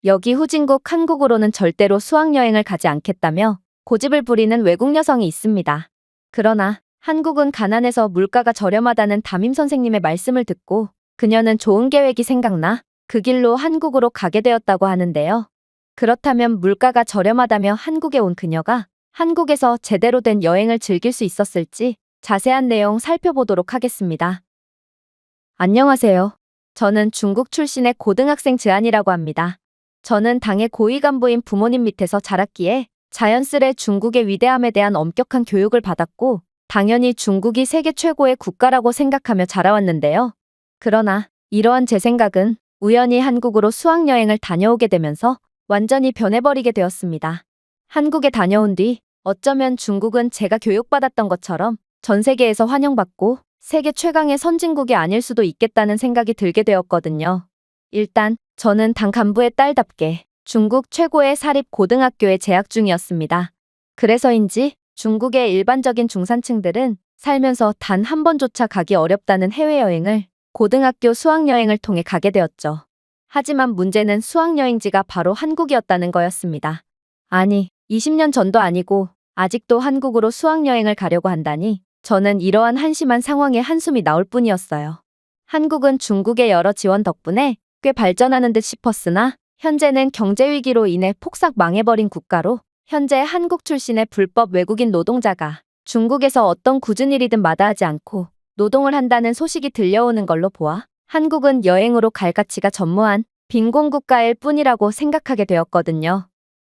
여기 후진국 한국으로는 절대로 수학여행을 가지 않겠다며 고집을 부리는 외국 여성이 있습니다. 그러나 한국은 가난해서 물가가 저렴하다는 담임 선생님의 말씀을 듣고 그녀는 좋은 계획이 생각나 그 길로 한국으로 가게 되었다고 하는데요. 그렇다면 물가가 저렴하다며 한국에 온 그녀가 한국에서 제대로 된 여행을 즐길 수 있었을지 자세한 내용 살펴보도록 하겠습니다. 안녕하세요. 저는 중국 출신의 고등학생 즈안이라고 합니다. 저는 당의 고위 간부인 부모님 밑에서 자랐기에 자연스레 중국의 위대함에 대한 엄격한 교육을 받았고 당연히 중국이 세계 최고의 국가라고 생각하며 자라왔는데요. 그러나 이러한 제 생각은 우연히 한국으로 수학여행을 다녀오게 되면서 완전히 변해버리게 되었습니다. 한국에 다녀온 뒤 어쩌면 중국은 제가 교육받았던 것처럼 전 세계에서 환영받고 세계 최강의 선진국이 아닐 수도 있겠다는 생각이 들게 되었거든요. 일단 저는 당 간부의 딸답게 중국 최고의 사립 고등학교에 재학 중이었습니다. 그래서인지 중국의 일반적인 중산층들은 살면서 단 한 번조차 가기 어렵다는 해외여행을 고등학교 수학여행을 통해 가게 되었죠. 하지만 문제는 수학여행지가 바로 한국이었다는 거였습니다. 아니, 20년 전도 아니고 아직도 한국으로 수학여행을 가려고 한다니 저는 이러한 한심한 상황에 한숨이 나올 뿐이었어요. 한국은 중국의 여러 지원 덕분에 꽤 발전하는 듯 싶었으나 현재는 경제위기로 인해 폭삭 망해버린 국가로 현재 한국 출신의 불법 외국인 노동자가 중국에서 어떤 굳은 일이든 마다하지 않고 노동을 한다는 소식이 들려오는 걸로 보아 한국은 여행으로 갈 가치가 전무한 빈곤 국가일 뿐이라고 생각하게 되었거든요.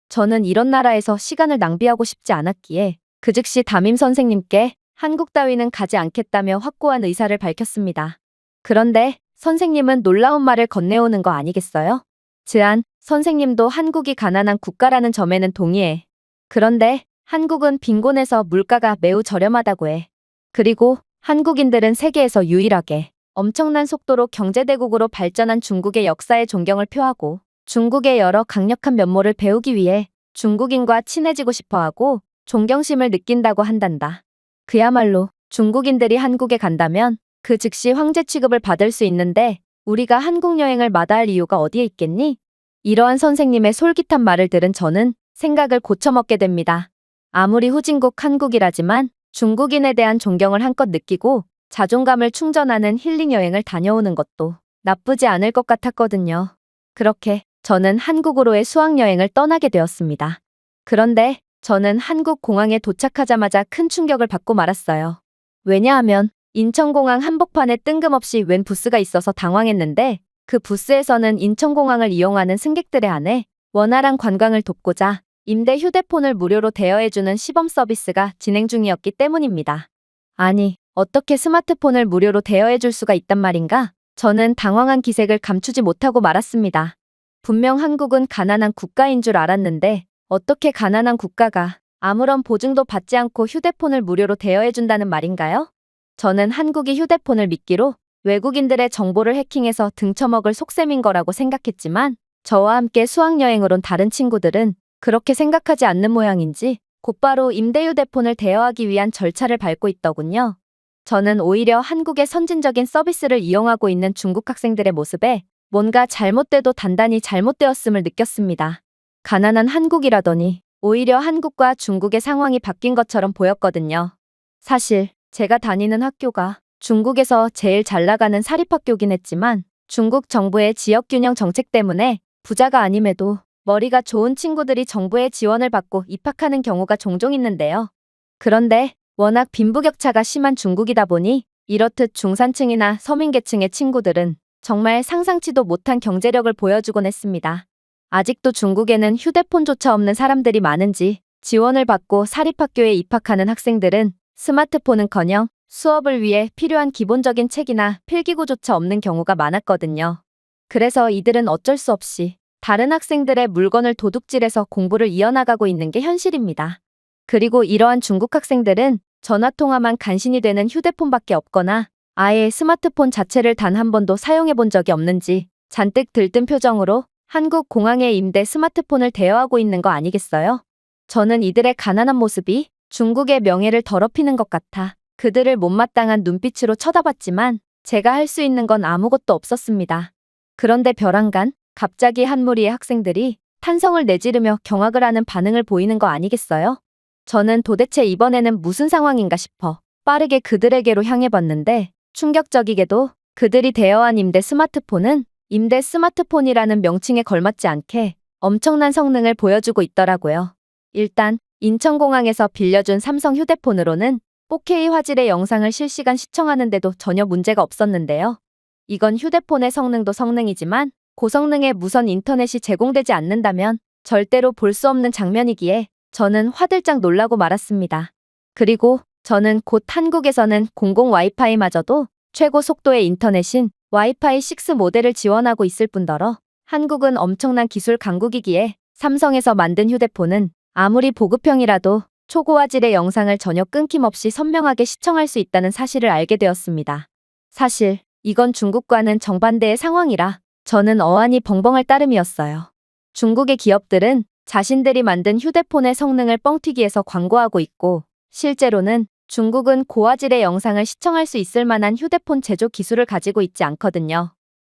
저는 이런 나라에서 시간을 낭비하고 싶지 않았기에 그 즉시 담임 선생님께 한국 따위는 가지 않겠다며 확고한 의사를 밝혔습니다. 그런데 선생님은 놀라운 말을 건네오는 거 아니겠어요? 즈안, 선생님도 한국이 가난한 국가라는 점에는 동의해. 그런데 한국은 빈곤해서 물가가 매우 저렴하다고 해. 그리고 한국인들은 세계에서 유일하게 엄청난 속도로 경제대국으로 발전한 중국의 역사에 존경을 표하고 중국의 여러 강력한 면모를 배우기 위해 중국인과 친해지고 싶어하고 존경심을 느낀다고 한단다. 그야말로 중국인들이 한국에 간다면 그 즉시 황제 취급을 받을 수 있는데 우리가 한국 여행을 마다할 이유가 어디에 있겠니? 이러한 선생님의 솔깃한 말을 들은 저는 생각을 고쳐먹게 됩니다. 아무리 후진국 한국이라지만 중국인에 대한 존경을 한껏 느끼고 자존감을 충전하는 힐링 여행을 다녀오는 것도 나쁘지 않을 것 같았거든요. 그렇게 저는 한국으로의 수학여행을 떠나게 되었습니다. 그런데 저는 한국 공항에 도착하자마자 큰 충격을 받고 말았어요. 왜냐하면 인천공항 한복판에 뜬금없이 웬 부스가 있어서 당황했는데 그 부스에서는 인천공항을 이용하는 승객들에 한해 원활한 관광을 돕고자 임대 휴대폰을 무료로 대여해주는 시범 서비스가 진행 중이었기 때문입니다. 아니, 어떻게 스마트폰을 무료로 대여해줄 수가 있단 말인가? 저는 당황한 기색을 감추지 못하고 말았습니다. 분명 한국은 가난한 국가인 줄 알았는데 어떻게 가난한 국가가 아무런 보증도 받지 않고 휴대폰을 무료로 대여해준다는 말인가요? 저는 한국이 휴대폰을 미끼로 외국인들의 정보를 해킹해서 등쳐먹을 속셈인 거라고 생각했지만 저와 함께 수학여행을 온 다른 친구들은 그렇게 생각하지 않는 모양인지 곧바로 임대 휴대폰을 대여하기 위한 절차를 밟고 있더군요. 저는 오히려 한국의 선진적인 서비스를 이용하고 있는 중국 학생들의 모습에 뭔가 잘못돼도 단단히 잘못되었음을 느꼈습니다. 가난한 한국이라더니 오히려 한국과 중국의 상황이 바뀐 것처럼 보였거든요. 사실 제가 다니는 학교가 중국에서 제일 잘 나가는 사립학교긴 했지만 중국 정부의 지역균형 정책 때문에 부자가 아님에도 머리가 좋은 친구들이 정부의 지원을 받고 입학하는 경우가 종종 있는데요. 그런데 워낙 빈부격차가 심한 중국이다 보니 이렇듯 중산층이나 서민계층의 친구들은 정말 상상치도 못한 경제력을 보여주곤 했습니다. 아직도 중국에는 휴대폰조차 없는 사람들이 많은지 지원을 받고 사립학교에 입학하는 학생들은 스마트폰은커녕 수업을 위해 필요한 기본적인 책이나 필기구조차 없는 경우가 많았거든요. 그래서 이들은 어쩔 수 없이 다른 학생들의 물건을 도둑질해서 공부를 이어나가고 있는 게 현실입니다. 그리고 이러한 중국 학생들은 전화통화만 간신히 되는 휴대폰밖에 없거나 아예 스마트폰 자체를 단 한 번도 사용해 본 적이 없는지 잔뜩 들뜬 표정으로 한국 공항에 임대 스마트폰을 대여하고 있는 거 아니겠어요? 저는 이들의 가난한 모습이 중국의 명예를 더럽히는 것 같아 그들을 못마땅한 눈빛으로 쳐다봤지만 제가 할 수 있는 건 아무것도 없었습니다. 그런데 벼랑간 갑자기 한 무리의 학생들이 탄성을 내지르며 경악을 하는 반응을 보이는 거 아니겠어요? 저는 도대체 이번에는 무슨 상황인가 싶어 빠르게 그들에게로 향해 봤는데 충격적이게도 그들이 대여한 임대 스마트폰은 임대 스마트폰이라는 명칭에 걸맞지 않게 엄청난 성능을 보여주고 있더라고요. 일단 인천공항에서 빌려준 삼성 휴대폰으로는 4K 화질의 영상을 실시간 시청하는데도 전혀 문제가 없었는데요. 이건 휴대폰의 성능도 성능이지만 고성능의 무선 인터넷이 제공되지 않는다면 절대로 볼 수 없는 장면이기에 저는 화들짝 놀라고 말았습니다. 그리고 저는 곧 한국에서는 공공 와이파이마저도 최고 속도의 인터넷인 와이파이 6 모델을 지원하고 있을 뿐더러 한국은 엄청난 기술 강국이기에 삼성에서 만든 휴대폰은 아무리 보급형이라도 초고화질의 영상을 전혀 끊김없이 선명하게 시청할 수 있다는 사실을 알게 되었습니다. 사실 이건 중국과는 정반대의 상황이라 저는 어안이 벙벙할 따름이었어요. 중국의 기업들은 자신들이 만든 휴대폰의 성능을 뻥튀기해서 광고하고 있고 실제로는 중국은 고화질의 영상을 시청할 수 있을 만한 휴대폰 제조 기술을 가지고 있지 않거든요.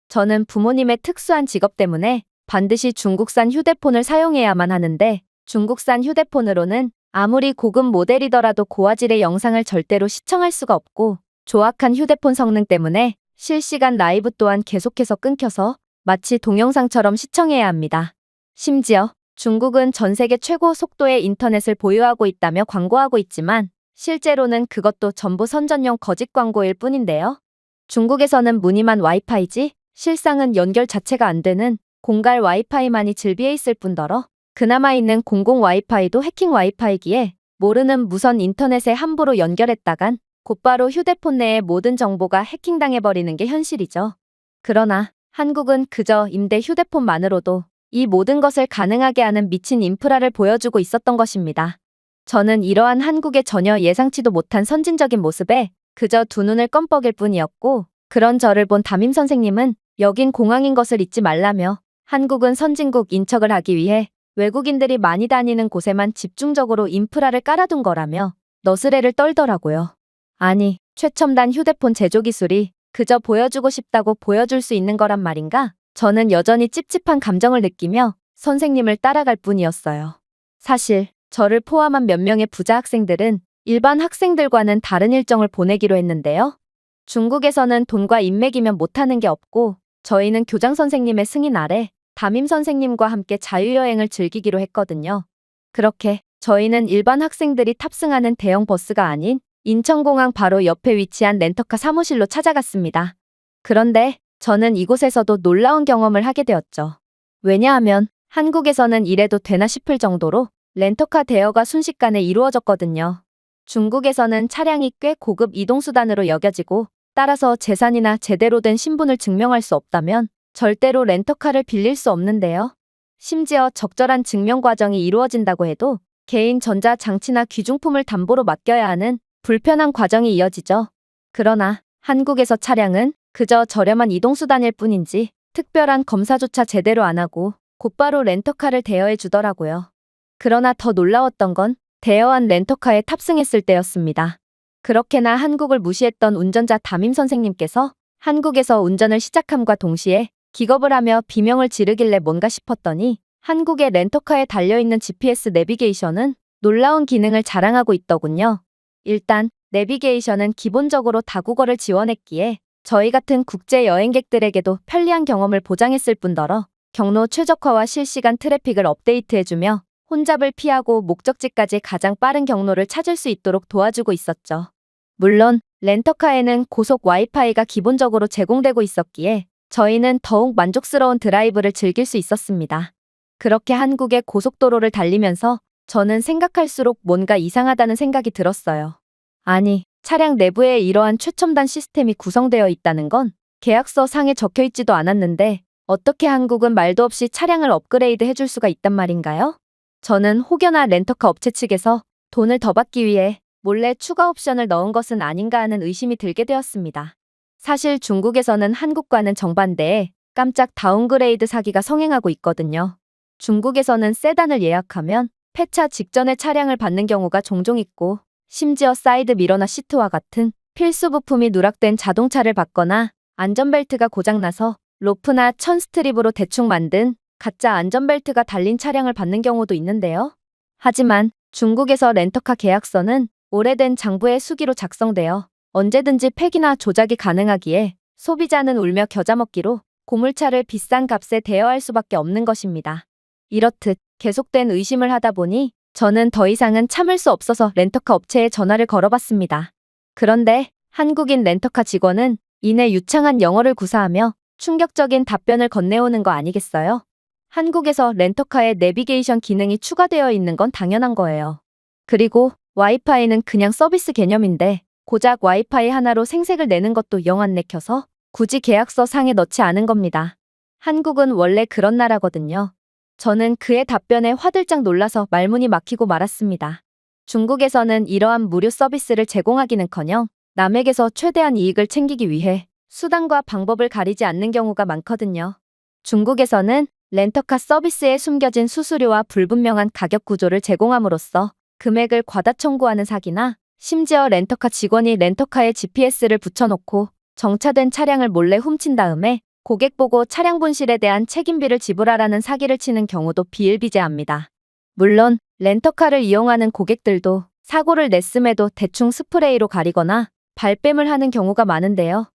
저는 부모님의 특수한 직업 때문에 반드시 중국산 휴대폰을 사용해야만 하는데 중국산 휴대폰으로는 아무리 고급 모델이더라도 고화질의 영상을 절대로 시청할 수가 없고 조악한 휴대폰 성능 때문에 실시간 라이브 또한 계속해서 끊겨서 마치 동영상처럼 시청해야 합니다. 심지어 중국은 전 세계 최고 속도의 인터넷을 보유하고 있다며 광고하고 있지만 실제로는 그것도 전부 선전용 거짓 광고일 뿐인데요. 중국에서는 무늬만 와이파이지 실상은 연결 자체가 안 되는 공갈 와이파이만이 즐비해 있을 뿐더러 그나마 있는 공공 와이파이도 해킹 와이파이기에 모르는 무선 인터넷에 함부로 연결했다간 곧바로 휴대폰 내의 모든 정보가 해킹당해버리는 게 현실이죠. 그러나 한국은 그저 임대 휴대폰만으로도 이 모든 것을 가능하게 하는 미친 인프라를 보여주고 있었던 것입니다. 저는 이러한 한국의 전혀 예상치도 못한 선진적인 모습에 그저 두 눈을 껌뻑일 뿐이었고 그런 저를 본 담임 선생님은 여긴 공항인 것을 잊지 말라며 한국은 선진국 인척을 하기 위해 외국인들이 많이 다니는 곳에만 집중적으로 인프라를 깔아둔 거라며 너스레를 떨더라고요. 아니, 최첨단 휴대폰 제조 기술이 그저 보여주고 싶다고 보여줄 수 있는 거란 말인가? 저는 여전히 찝찝한 감정을 느끼며 선생님을 따라갈 뿐이었어요. 사실 저를 포함한 몇 명의 부자 학생들은 일반 학생들과는 다른 일정을 보내기로 했는데요. 중국에서는 돈과 인맥이면 못하는 게 없고 저희는 교장 선생님의 승인 아래 담임 선생님과 함께 자유여행을 즐기기로 했거든요. 그렇게 저희는 일반 학생들이 탑승하는 대형 버스가 아닌 인천공항 바로 옆에 위치한 렌터카 사무실로 찾아갔습니다. 그런데 저는 이곳에서도 놀라운 경험을 하게 되었죠. 왜냐하면 한국에서는 이래도 되나 싶을 정도로 렌터카 대여가 순식간에 이루어졌거든요. 중국에서는 차량이 꽤 고급 이동수단으로 여겨지고 따라서 재산이나 제대로 된 신분을 증명할 수 없다면 절대로 렌터카를 빌릴 수 없는데요. 심지어 적절한 증명 과정이 이루어진다고 해도 개인 전자장치나 귀중품을 담보로 맡겨야 하는 불편한 과정이 이어지죠. 그러나 한국에서 차량은 그저 저렴한 이동수단일 뿐인지 특별한 검사조차 제대로 안 하고 곧바로 렌터카를 대여해 주더라고요. 그러나 더 놀라웠던 건 대여한 렌터카에 탑승했을 때였습니다. 그렇게나 한국을 무시했던 운전자 담임 선생님께서 한국에서 운전을 시작함과 동시에 기겁을 하며 비명을 지르길래 뭔가 싶었더니 한국의 렌터카에 달려있는 GPS 내비게이션은 놀라운 기능을 자랑하고 있더군요. 일단 내비게이션은 기본적으로 다국어를 지원했기에 저희 같은 국제 여행객들에게도 편리한 경험을 보장했을 뿐더러 경로 최적화와 실시간 트래픽을 업데이트해주며 혼잡을 피하고 목적지까지 가장 빠른 경로를 찾을 수 있도록 도와주고 있었죠. 물론 렌터카에는 고속 와이파이가 기본적으로 제공되고 있었기에 저희는 더욱 만족스러운 드라이브를 즐길 수 있었습니다. 그렇게 한국의 고속도로를 달리면서 저는 생각할수록 뭔가 이상하다는 생각이 들었어요. 아니, 차량 내부에 이러한 최첨단 시스템이 구성되어 있다는 건 계약서 상에 적혀 있지도 않았는데 어떻게 한국은 말도 없이 차량을 업그레이드 해줄 수가 있단 말인가요? 저는 혹여나 렌터카 업체 측에서 돈을 더 받기 위해 몰래 추가 옵션을 넣은 것은 아닌가 하는 의심이 들게 되었습니다. 사실 중국에서는 한국과는 정반대에 깜짝 다운그레이드 사기가 성행하고 있거든요. 중국에서는 세단을 예약하면 폐차 직전에 차량을 받는 경우가 종종 있고 심지어 사이드 미러나 시트와 같은 필수 부품이 누락된 자동차를 받거나 안전벨트가 고장나서 로프나 천 스트립으로 대충 만든 가짜 안전벨트가 달린 차량을 받는 경우도 있는데요. 하지만 중국에서 렌터카 계약서는 오래된 장부의 수기로 작성되어 언제든지 폐기나 조작이 가능하기에 소비자는 울며 겨자 먹기로 고물차를 비싼 값에 대여할 수밖에 없는 것입니다. 이렇듯 계속된 의심을 하다 보니 저는 더 이상은 참을 수 없어서 렌터카 업체에 전화를 걸어봤습니다. 그런데 한국인 렌터카 직원은 이내 유창한 영어를 구사하며 충격적인 답변을 건네오는 거 아니겠어요? 한국에서 렌터카에 내비게이션 기능이 추가되어 있는 건 당연한 거예요. 그리고 와이파이는 그냥 서비스 개념인데 고작 와이파이 하나로 생색을 내는 것도 영 안 내켜서 굳이 계약서 상에 넣지 않은 겁니다. 한국은 원래 그런 나라거든요. 저는 그의 답변에 화들짝 놀라서 말문이 막히고 말았습니다. 중국에서는 이러한 무료 서비스를 제공하기는커녕 남에게서 최대한 이익을 챙기기 위해 수단과 방법을 가리지 않는 경우가 많거든요. 중국에서는 렌터카 서비스에 숨겨진 수수료와 불분명한 가격 구조를 제공함으로써 금액을 과다 청구하는 사기나 심지어 렌터카 직원이 렌터카에 GPS를 붙여놓고 정차된 차량을 몰래 훔친 다음에 고객 보고 차량 분실에 대한 책임비를 지불하라는 사기를 치는 경우도 비일비재합니다. 물론 렌터카를 이용하는 고객들도 사고를 냈음에도 대충 스프레이로 가리거나 발뺌을 하는 경우가 많은데요.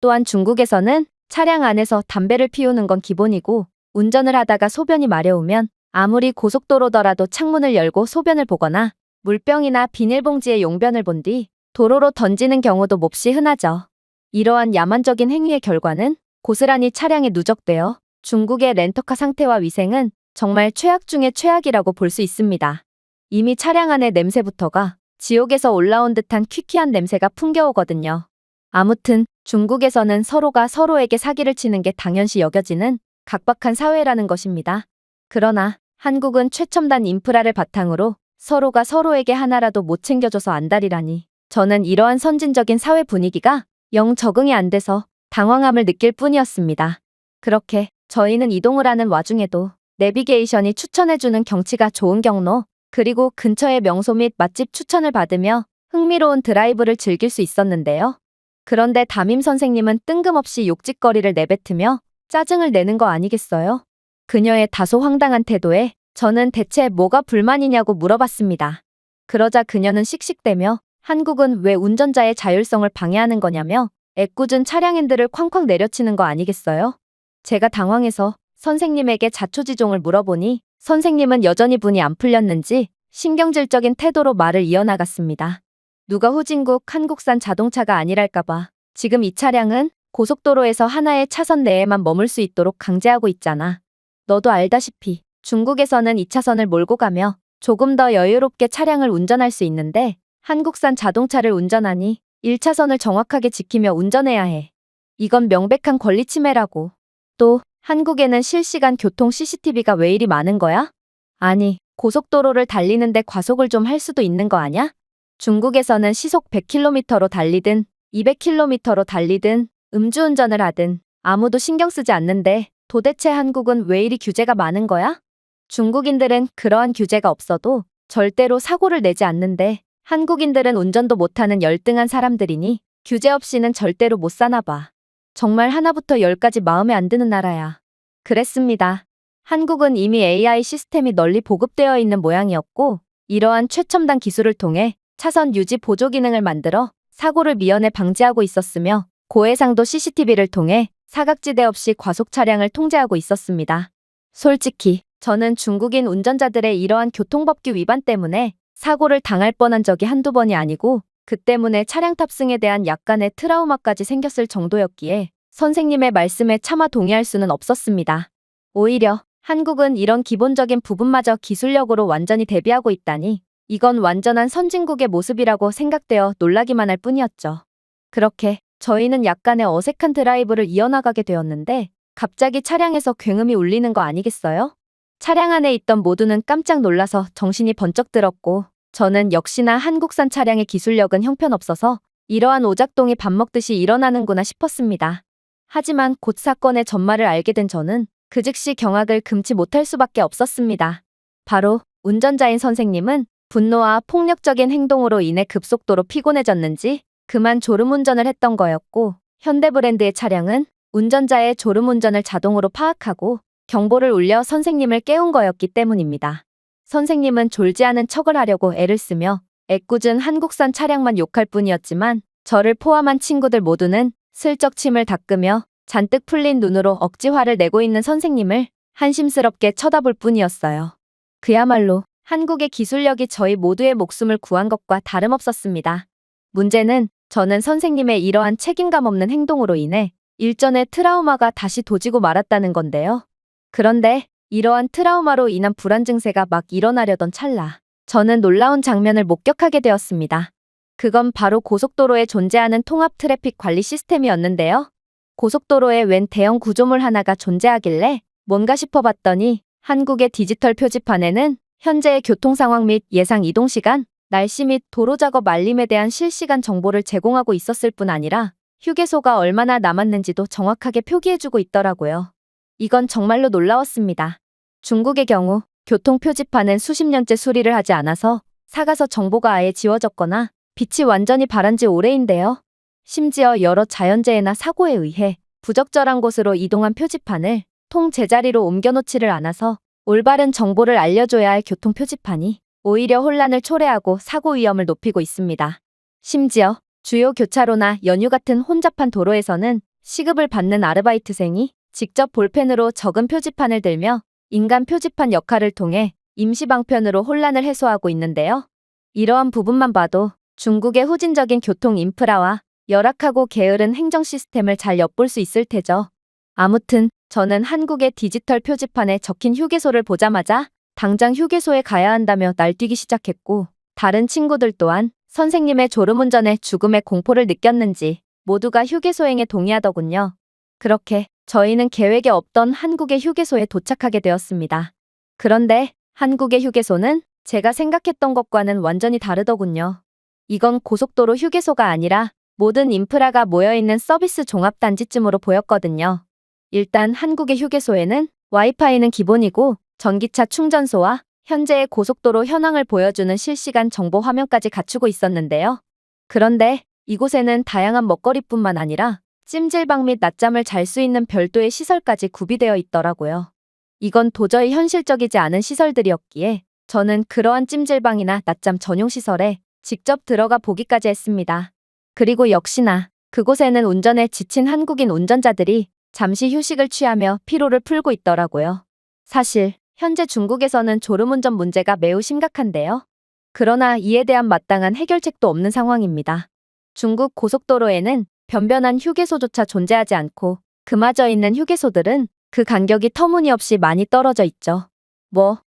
또한 중국에서는 차량 안에서 담배를 피우는 건 기본이고 운전을 하다가 소변이 마려우면 아무리 고속도로더라도 창문을 열고 소변을 보거나 물병이나 비닐봉지에 용변을 본 뒤 도로로 던지는 경우도 몹시 흔하죠. 이러한 야만적인 행위의 결과는 고스란히 차량에 누적되어 중국의 렌터카 상태와 위생은 정말 최악 중의 최악이라고 볼 수 있습니다. 이미 차량 안의 냄새부터가 지옥에서 올라온 듯한 퀴퀴한 냄새가 풍겨오거든요. 아무튼 중국에서는 서로가 서로에게 사기를 치는 게 당연시 여겨지는 각박한 사회라는 것입니다. 그러나 한국은 최첨단 인프라를 바탕으로 서로가 서로에게 하나라도 못 챙겨줘서 안달이라니 저는 이러한 선진적인 사회 분위기가 영 적응이 안 돼서 당황함을 느낄 뿐이었습니다. 그렇게 저희는 이동을 하는 와중에도 내비게이션이 추천해주는 경치가 좋은 경로, 그리고 근처의 명소 및 맛집 추천을 받으며 흥미로운 드라이브를 즐길 수 있었는데요. 그런데 담임 선생님은 뜬금없이 욕짓거리를 내뱉으며 짜증을 내는 거 아니겠어요? 그녀의 다소 황당한 태도에 저는 대체 뭐가 불만이냐고 물어봤습니다. 그러자 그녀는 씩씩대며 한국은 왜 운전자의 자율성을 방해하는 거냐며 애꿎은 차량핸들을 쾅쾅 내려치는 거 아니겠어요? 제가 당황해서 선생님에게 자초지종을 물어보니 선생님은 여전히 분이 안 풀렸는지 신경질적인 태도로 말을 이어나갔습니다. 누가 후진국 한국산 자동차가 아니랄까봐 지금 이 차량은 고속도로에서 하나의 차선 내에만 머물 수 있도록 강제하고 있잖아. 너도 알다시피 중국에서는 2차선을 몰고 가며 조금 더 여유롭게 차량을 운전할 수 있는데 한국산 자동차를 운전하니 1차선을 정확하게 지키며 운전해야 해. 이건 명백한 권리 침해라고. 또 한국에는 실시간 교통 CCTV가 왜 이리 많은 거야? 아니, 고속도로를 달리는데 과속을 좀 할 수도 있는 거 아냐? 중국에서는 시속 100km로 달리든 200km로 달리든 음주운전을 하든 아무도 신경 쓰지 않는데 도대체 한국은 왜 이리 규제가 많은 거야? 중국인들은 그러한 규제가 없어도 절대로 사고를 내지 않는데 한국인들은 운전도 못하는 열등한 사람들이니 규제 없이는 절대로 못 사나 봐. 정말 하나부터 열까지 마음에 안 드는 나라야. 그랬습니다. 한국은 이미 AI 시스템이 널리 보급되어 있는 모양이었고 이러한 최첨단 기술을 통해 차선 유지 보조 기능을 만들어 사고를 미연에 방지하고 있었으며 고해상도 CCTV를 통해 사각지대 없이 과속 차량을 통제하고 있었습니다. 솔직히 저는 중국인 운전자들의 이러한 교통법규 위반 때문에 사고를 당할 뻔한 적이 한두 번이 아니고 그 때문에 차량 탑승에 대한 약간의 트라우마까지 생겼을 정도였기에 선생님의 말씀에 차마 동의할 수는 없었습니다. 오히려 한국은 이런 기본적인 부분마저 기술력으로 완전히 대비하고 있다니 이건 완전한 선진국의 모습이라고 생각되어 놀라기만 할 뿐이었죠. 그렇게 저희는 약간의 어색한 드라이브를 이어나가게 되었는데 갑자기 차량에서 굉음이 울리는 거 아니겠어요? 차량 안에 있던 모두는 깜짝 놀라서 정신이 번쩍 들었고 저는 역시나 한국산 차량의 기술력은 형편없어서 이러한 오작동이 밥 먹듯이 일어나는구나 싶었습니다. 하지만 곧 사건의 전말을 알게 된 저는 그 즉시 경악을 금치 못할 수밖에 없었습니다. 바로 운전자인 선생님은 분노와 폭력적인 행동으로 인해 급속도로 피곤해졌는지 그만 졸음운전을 했던 거였고 현대 브랜드의 차량은 운전자의 졸음운전을 자동으로 파악하고 경보를 울려 선생님을 깨운 거였기 때문입니다. 선생님은 졸지 않은 척을 하려고 애를 쓰며 애꿎은 한국산 차량만 욕할 뿐이었지만 저를 포함한 친구들 모두는 슬쩍 침을 닦으며 잔뜩 풀린 눈으로 억지 화를 내고 있는 선생님을 한심스럽게 쳐다볼 뿐이었어요. 그야말로 한국의 기술력이 저희 모두의 목숨을 구한 것과 다름없었습니다. 문제는 저는 선생님의 이러한 책임감 없는 행동으로 인해 일전의 트라우마가 다시 도지고 말았다는 건데요. 그런데 이러한 트라우마로 인한 불안 증세가 막 일어나려던 찰나 저는 놀라운 장면을 목격하게 되었습니다. 그건 바로 고속도로에 존재하는 통합 트래픽 관리 시스템이었는데요. 고속도로에 웬 대형 구조물 하나가 존재하길래 뭔가 싶어봤더니 한국의 디지털 표지판에는 현재의 교통 상황 및 예상 이동 시간, 날씨 및 도로 작업 알림에 대한 실시간 정보를 제공하고 있었을 뿐 아니라 휴게소가 얼마나 남았는지도 정확하게 표기해주고 있더라고요. 이건 정말로 놀라웠습니다. 중국의 경우 교통 표지판은 수십 년째 수리를 하지 않아서 사가서 정보가 아예 지워졌거나 빛이 완전히 바란 지 오래인데요. 심지어 여러 자연재해나 사고에 의해 부적절한 곳으로 이동한 표지판을 통 제자리로 옮겨놓지를 않아서 올바른 정보를 알려줘야 할 교통 표지판이 오히려 혼란을 초래하고 사고 위험을 높이고 있습니다. 심지어 주요 교차로나 연유 같은 혼잡한 도로에서는 시급을 받는 아르바이트생이 직접 볼펜으로 적은 표지판을 들며 인간 표지판 역할을 통해 임시방편으로 혼란을 해소하고 있는데요. 이러한 부분만 봐도 중국의 후진적인 교통 인프라와 열악하고 게으른 행정 시스템을 잘 엿볼 수 있을 테죠. 아무튼 저는 한국의 디지털 표지판에 적힌 휴게소를 보자마자 당장 휴게소에 가야 한다며 날뛰기 시작했고 다른 친구들 또한 선생님의 졸음운전에 죽음의 공포를 느꼈는지 모두가 휴게소행에 동의하더군요. 그렇게 저희는 계획에 없던 한국의 휴게소에 도착하게 되었습니다. 그런데 한국의 휴게소는 제가 생각했던 것과는 완전히 다르더군요. 이건 고속도로 휴게소가 아니라 모든 인프라가 모여있는 서비스 종합단지쯤으로 보였거든요. 일단 한국의 휴게소에는 와이파이는 기본이고 전기차 충전소와 현재의 고속도로 현황을 보여주는 실시간 정보 화면까지 갖추고 있었는데요. 그런데 이곳에는 다양한 먹거리뿐만 아니라 찜질방 및 낮잠을 잘 수 있는 별도의 시설까지 구비되어 있더라고요. 이건 도저히 현실적이지 않은 시설들이었기에 저는 그러한 찜질방이나 낮잠 전용 시설에 직접 들어가 보기까지 했습니다. 그리고 역시나 그곳에는 운전에 지친 한국인 운전자들이 잠시 휴식을 취하며 피로를 풀고 있더라고요. 사실 현재 중국에서는 졸음운전 문제가 매우 심각한데요. 그러나 이에 대한 마땅한 해결책도 없는 상황입니다. 중국 고속도로에는 변변한 휴게소조차 존재하지 않고 그마저 있는 휴게소들은 그 간격이 터무니없이 많이 떨어져 있죠.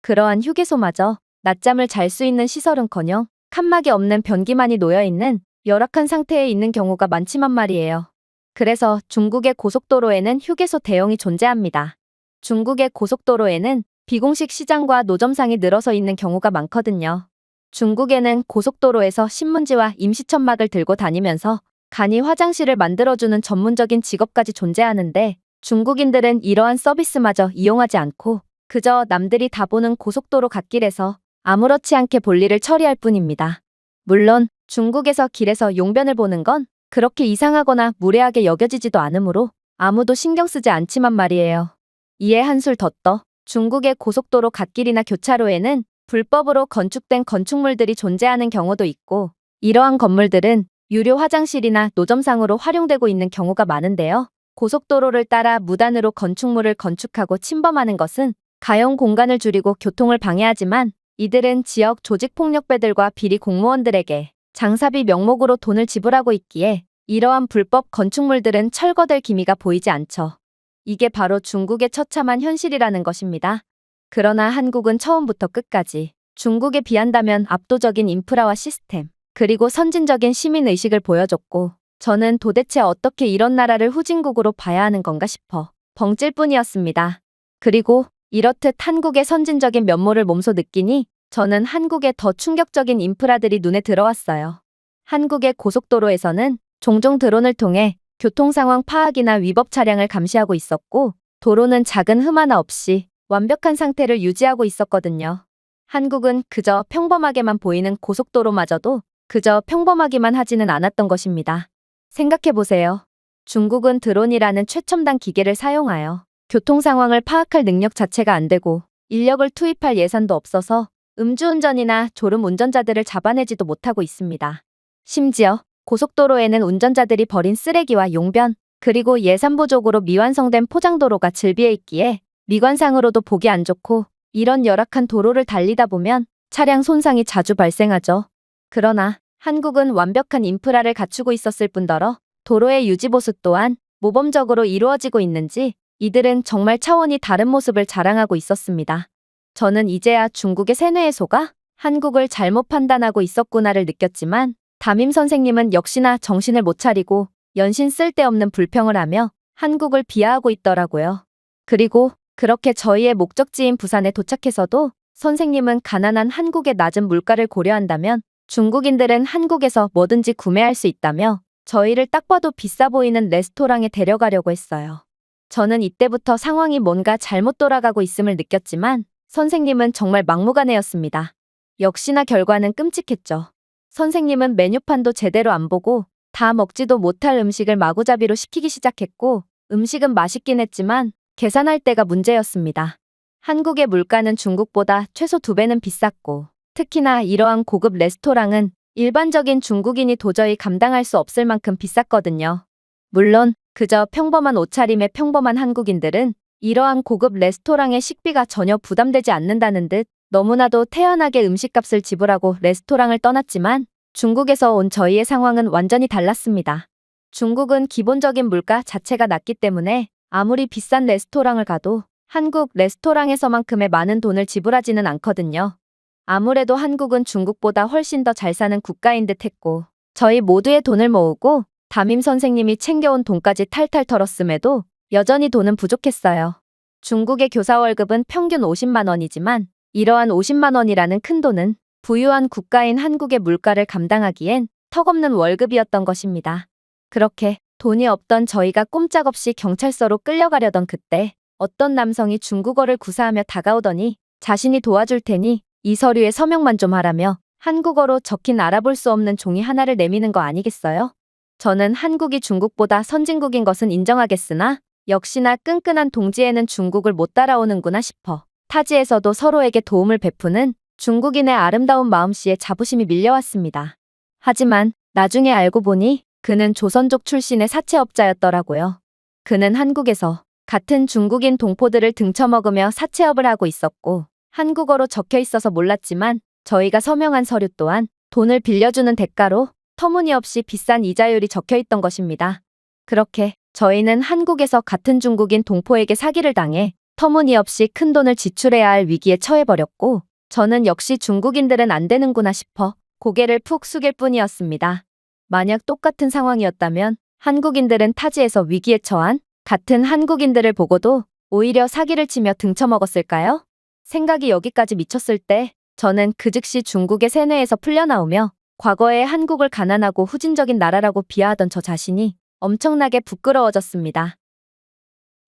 그러한 휴게소마저 낮잠을 잘 수 있는 시설은커녕 칸막이 없는 변기만이 놓여있는 열악한 상태에 있는 경우가 많지만 말이에요. 그래서 중국의 고속도로에는 휴게소 대용이 존재합니다. 중국의 고속도로에는 비공식 시장과 노점상이 늘어서 있는 경우가 많거든요. 중국에는 고속도로에서 신문지와 임시천막을 들고 다니면서 간이 화장실을 만들어주는 전문적인 직업까지 존재하는데 중국인들은 이러한 서비스마저 이용하지 않고 그저 남들이 다 보는 고속도로 갓길에서 아무렇지 않게 볼일을 처리할 뿐입니다. 물론 중국에서 길에서 용변을 보는 건 그렇게 이상하거나 무례하게 여겨지지도 않으므로 아무도 신경 쓰지 않지만 말이에요. 이에 한술 더 떠 중국의 고속도로 갓길이나 교차로에는 불법으로 건축된 건축물들이 존재하는 경우도 있고 이러한 건물들은 유료 화장실이나 노점상으로 활용되고 있는 경우가 많은데요. 고속도로를 따라 무단으로 건축물을 건축하고 침범하는 것은 가용 공간을 줄이고 교통을 방해하지만 이들은 지역 조직폭력배들과 비리 공무원들에게 장사비 명목으로 돈을 지불하고 있기에 이러한 불법 건축물들은 철거될 기미가 보이지 않죠. 이게 바로 중국의 처참한 현실이라는 것입니다. 그러나 한국은 처음부터 끝까지 중국에 비한다면 압도적인 인프라와 시스템, 그리고 선진적인 시민의식을 보여줬고 저는 도대체 어떻게 이런 나라를 후진국으로 봐야 하는 건가 싶어 벙찔 뿐이었습니다. 그리고 이렇듯 한국의 선진적인 면모를 몸소 느끼니 저는 한국의 더 충격적인 인프라들이 눈에 들어왔어요. 한국의 고속도로에서는 종종 드론을 통해 교통 상황 파악이나 위법 차량을 감시하고 있었고 도로는 작은 흠 하나 없이 완벽한 상태를 유지하고 있었거든요. 한국은 그저 평범하게만 보이는 고속도로마저도 그저 평범하기만 하지는 않았던 것입니다. 생각해보세요. 중국은 드론이라는 최첨단 기계를 사용하여 교통 상황을 파악할 능력 자체가 안 되고 인력을 투입할 예산도 없어서 음주운전이나 졸음 운전자들을 잡아내지도 못하고 있습니다. 심지어 고속도로에는 운전자들이 버린 쓰레기와 용변, 그리고 예산 부족으로 미완성된 포장도로가 즐비해 있기에 미관상으로도 보기 안 좋고 이런 열악한 도로를 달리다 보면 차량 손상이 자주 발생하죠. 그러나 한국은 완벽한 인프라를 갖추고 있었을 뿐더러 도로의 유지보수 또한 모범적으로 이루어지고 있는지 이들은 정말 차원이 다른 모습을 자랑하고 있었습니다. 저는 이제야 중국의 세뇌에 속아 한국을 잘못 판단하고 있었구나를 느꼈지만 담임 선생님은 역시나 정신을 못 차리고 연신 쓸데없는 불평을 하며 한국을 비하하고 있더라고요. 그리고 그렇게 저희의 목적지인 부산에 도착해서도 선생님은 가난한 한국의 낮은 물가를 고려한다면 중국인들은 한국에서 뭐든지 구매할 수 있다며 저희를 딱 봐도 비싸 보이는 레스토랑에 데려가려고 했어요. 저는 이때부터 상황이 뭔가 잘못 돌아가고 있음을 느꼈지만 선생님은 정말 막무가내였습니다. 역시나 결과는 끔찍했죠. 선생님은 메뉴판도 제대로 안 보고 다 먹지도 못할 음식을 마구잡이로 시키기 시작했고 음식은 맛있긴 했지만 계산할 때가 문제였습니다. 한국의 물가는 중국보다 최소 2배는 비쌌고 특히나 이러한 고급 레스토랑은 일반적인 중국인이 도저히 감당할 수 없을 만큼 비쌌거든요. 물론 그저 평범한 옷차림의 평범한 한국인들은 이러한 고급 레스토랑의 식비가 전혀 부담되지 않는다는 듯 너무나도 태연하게 음식값을 지불하고 레스토랑을 떠났지만 중국에서 온 저희의 상황은 완전히 달랐습니다. 중국은 기본적인 물가 자체가 낮기 때문에 아무리 비싼 레스토랑을 가도 한국 레스토랑에서만큼의 많은 돈을 지불하지는 않거든요. 아무래도 한국은 중국보다 훨씬 더 잘 사는 국가인 듯 했고 저희 모두의 돈을 모으고 담임 선생님이 챙겨온 돈까지 탈탈 털었음에도 여전히 돈은 부족했어요. 중국의 교사 월급은 평균 50만 원이지만 이러한 50만 원이라는 큰 돈은 부유한 국가인 한국의 물가를 감당하기엔 턱없는 월급이었던 것입니다. 그렇게 돈이 없던 저희가 꼼짝없이 경찰서로 끌려가려던 그때 어떤 남성이 중국어를 구사하며 다가오더니 자신이 도와줄 테니 이 서류에 서명만 좀 하라며 한국어로 적힌 알아볼 수 없는 종이 하나를 내미는 거 아니겠어요? 저는 한국이 중국보다 선진국인 것은 인정하겠으나 역시나 끈끈한 동지에는 중국을 못 따라오는구나 싶어 타지에서도 서로에게 도움을 베푸는 중국인의 아름다운 마음씨에 자부심이 밀려왔습니다. 하지만 나중에 알고 보니 그는 조선족 출신의 사채업자였더라고요. 그는 한국에서 같은 중국인 동포들을 등쳐먹으며 사채업을 하고 있었고 한국어로 적혀 있어서 몰랐지만 저희가 서명한 서류 또한 돈을 빌려주는 대가로 터무니없이 비싼 이자율이 적혀 있던 것입니다. 그렇게 저희는 한국에서 같은 중국인 동포에게 사기를 당해 터무니없이 큰 돈을 지출해야 할 위기에 처해버렸고 저는 역시 중국인들은 안 되는구나 싶어 고개를 푹 숙일 뿐이었습니다. 만약 똑같은 상황이었다면 한국인들은 타지에서 위기에 처한 같은 한국인들을 보고도 오히려 사기를 치며 등쳐먹었을까요? 생각이 여기까지 미쳤을 때 저는 그 즉시 중국의 세뇌에서 풀려나오며 과거에 한국을 가난하고 후진적인 나라라고 비하하던 저 자신이 엄청나게 부끄러워졌습니다.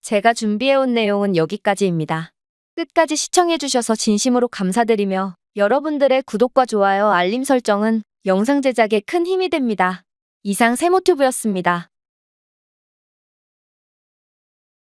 제가 준비해온 내용은 여기까지입니다. 끝까지 시청해주셔서 진심으로 감사드리며 여러분들의 구독과 좋아요, 알림 설정은 영상 제작에 큰 힘이 됩니다. 이상 세모튜브였습니다.